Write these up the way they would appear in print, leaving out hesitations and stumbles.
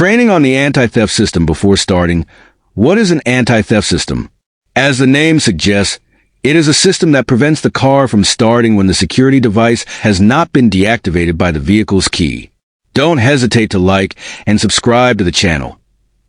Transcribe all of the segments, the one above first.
Training on the anti-theft system before starting. What is an anti-theft system? As the name suggests, it is a system that prevents the car from starting when the security device has not been deactivated by the vehicle's key. Don't hesitate to like and subscribe to the channel.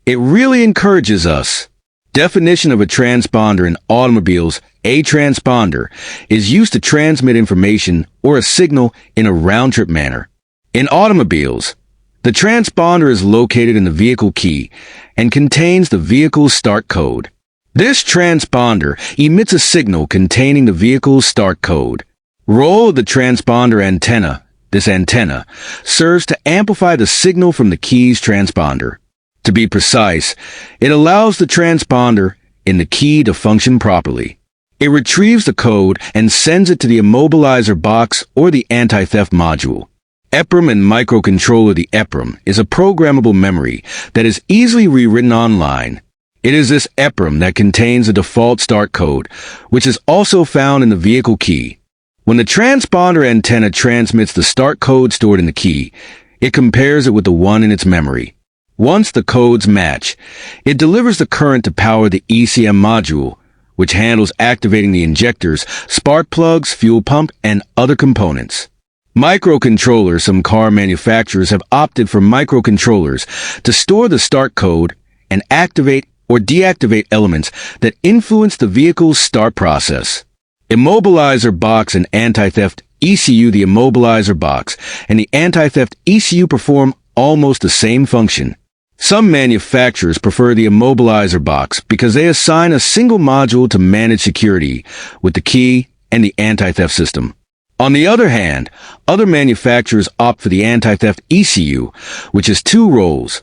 It really encourages us. Definition of a transponder in automobiles. A transponder is used to transmit information or a signal in a round-trip manner. In automobiles, the transponder is located in the vehicle key and contains the vehicle's start code. This transponder emits a signal containing the vehicle's start code. Role of the transponder antenna. This antenna serves to amplify the signal from the key's transponder. To be precise, it allows the transponder in the key to function properly. It retrieves the code and sends it to the Immobilizer box or the anti-theft module. EPROM and microcontroller. The EPROM is a programmable memory that is easily rewritten online. It is this EPROM that contains the default start code, which is also found in the vehicle key. When the transponder antenna transmits the start code stored in the key, it compares it with the one in its memory. Once the codes match, it delivers the current to power the ECM module, which handles activating the injectors, spark plugs, fuel pump, and other components. Microcontrollers. Some car manufacturers have opted for microcontrollers to store the start code and activate or deactivate elements that influence the vehicle's start process. Immobilizer box and anti-theft ECU. The Immobilizer box and the anti-theft ECU perform almost the same function. Some manufacturers prefer the Immobilizer box because they assign a single module to manage security with the key and the anti-theft system. On the other hand, other manufacturers opt for the anti-theft ECU, which has two roles: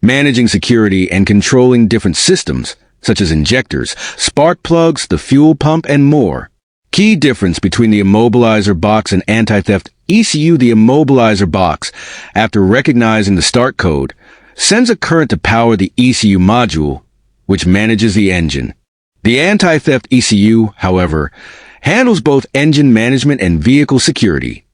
managing security and controlling different systems, such as injectors, spark plugs, the fuel pump, and more. Key difference between the Immobilizer box and anti-theft ECU. The Immobilizer box, after recognizing the start code, sends a current to power the ECU module, which manages the engine. The anti-theft ECU, however, handles both engine management and vehicle security.